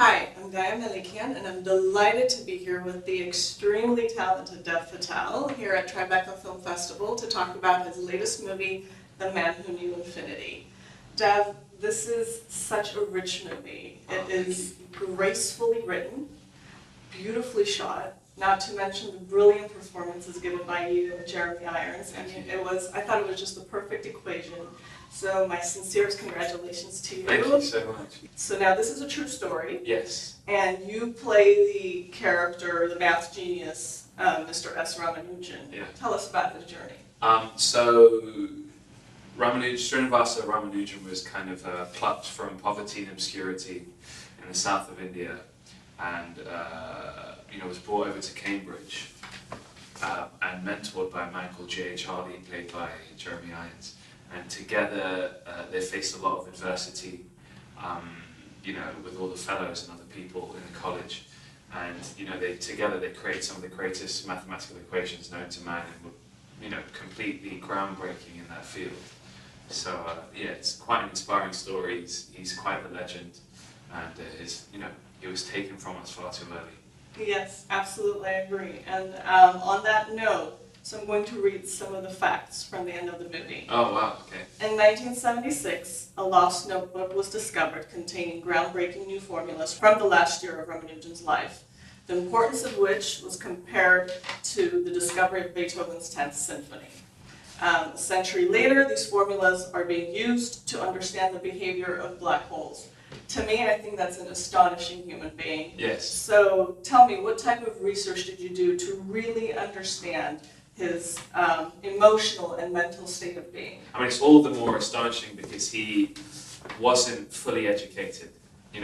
Hi, I'm Gaia Melikian, and I'm delighted to be here with the extremely talented Dev Patel here at Tribeca Film Festival to talk about his latest movie, The Man Who Knew Infinity. Dev, this is such a rich movie. It is gracefully written, beautifully shot, not to mention the brilliant performances given by you and Jeremy Irons. I mean, I thought it was just the perfect equation. So my sincerest congratulations to you. Thank you so much. So now this is a true story. Yes. And you play the character, the math genius, Mr. S. Ramanujan. Yeah. Tell us about his journey. So Srinivasa Ramanujan was kind of plucked from poverty and obscurity in the south of India, and was brought over to Cambridge and mentored by a man called J. Charlie, played by Jeremy Irons. And together they faced a lot of adversity, with all the fellows and other people in the college. And together they created some of the greatest mathematical equations known to man, and were completely groundbreaking in that field. So it's quite an inspiring story. He's quite the legend, and he was taken from us far too early. Yes, absolutely, I agree. And on that note, so I'm going to read some of the facts from the end of the movie. Oh, wow, okay. In 1976, a lost notebook was discovered containing groundbreaking new formulas from the last year of Ramanujan's life, the importance of which was compared to the discovery of Beethoven's 10th Symphony. A century later, these formulas are being used to understand the behavior of black holes. To me, I think that's an astonishing human being. Yes. So tell me, what type of research did you do to really understand his emotional and mental state of being? I mean, it's all the more astonishing because he wasn't fully educated. He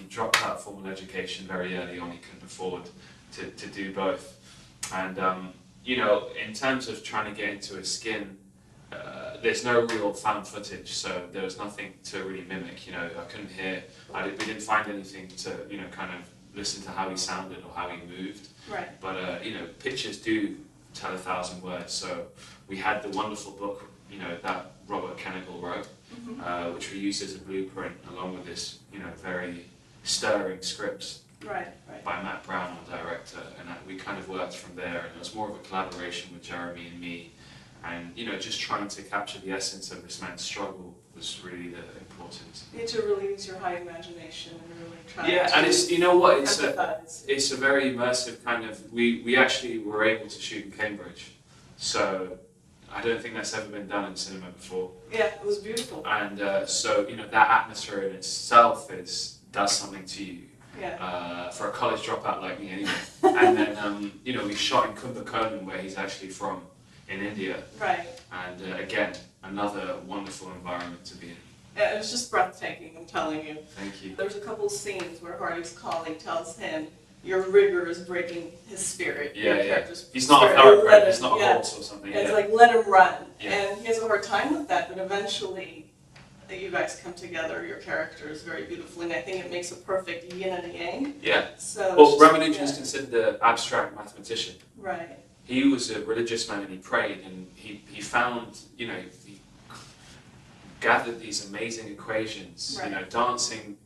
dropped out of formal education very early on. He couldn't afford to do both. And, in terms of trying to get into his skin, there's no real found footage, so there was nothing to really mimic. I couldn't hear, we didn't find anything to, kind of listen to how he sounded or how he moved. Right. But, pictures do tell 1,000 words, so we had the wonderful book, that Robert Kennigal wrote, which we used as a blueprint along with this, very stirring scripts. Right. By Matt Brown, our director, and we kind of worked from there, and it was more of a collaboration with Jeremy and me. And just trying to capture the essence of this man's struggle was really the importance. You need to really use your high imagination and really try to and it's a very immersive kind of, we actually were able to shoot in Cambridge, so I don't think that's ever been done in cinema before. Yeah, it was beautiful. And so that atmosphere in itself does something to you. Yeah. For a college dropout like me anyway. And then we shot in Kumbakonam, where he's actually from, in India. Right. And again, another wonderful environment to be in. Yeah, it was just breathtaking, I'm telling you. Thank you. There's a couple of scenes where Hardy's colleague tells him, your rigor is breaking his spirit. Yeah. He's not a thoroughbred, he's not a horse or something. It's like, let him run. Yeah. And he has a hard time with that, but eventually you guys come together, your character is very beautiful, and I think it makes a perfect yin and a yang. Yeah. So Ramanujan is considered an abstract mathematician. Right. He was a religious man, and he prayed, and he found, he gathered these amazing equations, right. Dancing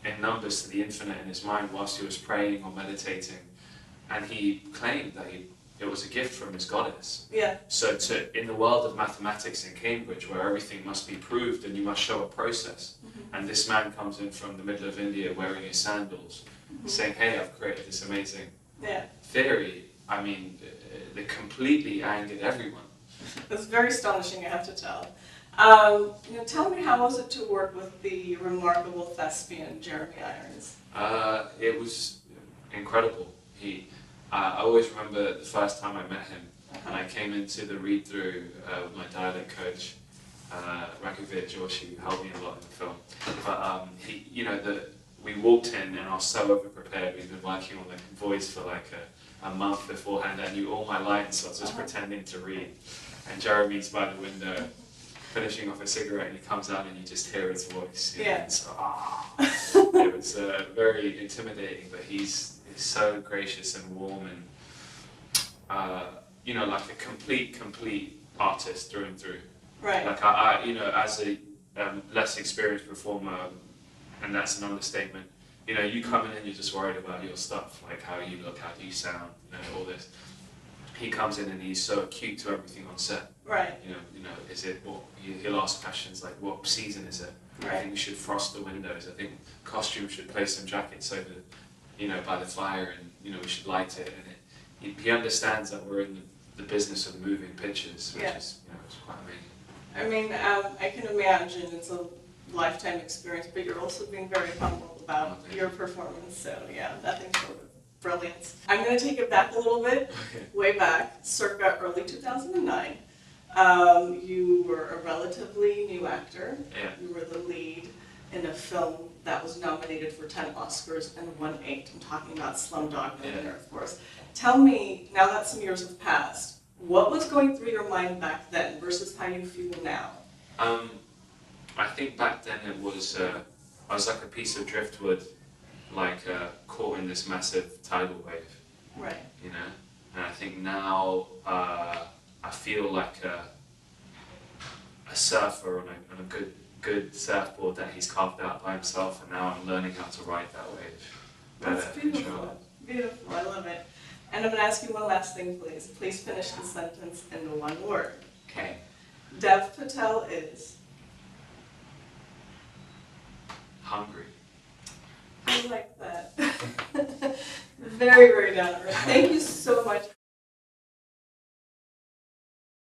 in numbers to the infinite in his mind whilst he was praying or meditating, and he claimed that it was a gift from his goddess. Yeah. So in the world of mathematics in Cambridge, where everything must be proved and you must show a process, and this man comes in from the middle of India wearing his sandals, saying, hey, I've created this amazing theory. I mean, they completely angered everyone. It's very astonishing, I have to tell. Tell me, how was it to work with the remarkable thespian Jeremy Irons? It was incredible. I always remember the first time I met him, and I came into the read-through with my dialect coach, Rakavir Joshi, who helped me a lot in the film. But we walked in, and I was so over-prepared. We'd been working on the voice for like a month beforehand. I knew all my lines, so I was just pretending to read. And Jeremy's by the window, finishing off a cigarette, and he comes out, and you just hear his voice. Yeah. So, it was very intimidating, but he's so gracious and warm, and like a complete artist through and through. Right. Like I as a less experienced performer, and that's an understatement, You know, you come in and you're just worried about your stuff, like how you look, how do you sound, you know, all this. He comes in and he's so acute to everything on set. Right. You know, is it what? He'll ask questions like, "What season is it? Right. I think we should frost the windows. I think costume should place some jackets over, you know, by the fire, and you know, we should light it." And he understands that we're in the business of moving pictures, which is, you know, it's quite amazing. I mean, I can imagine it's a lifetime experience, but you're also being very humble about your performance. So yeah, nothing short of brilliance. I'm going to take it back a little bit, way back, circa early 2009. You were a relatively new actor. Yeah. You were the lead in a film that was nominated for 10 Oscars and won 8. I'm talking about Slumdog Millionaire, of course. Tell me, now that some years have passed, what was going through your mind back then versus how you feel now? I think back then it was, I was like a piece of driftwood, like caught in this massive tidal wave. Right. You know? And I think now I feel like a surfer on a good surfboard that he's carved out by himself, and now I'm learning how to ride that wave. That's beautiful. Beautiful, I love it. And I'm going to ask you one last thing, please. Please finish the sentence in one word. Okay. Dev Patel is? Hungry. I like that. Very, very down to earth. Thank you so much.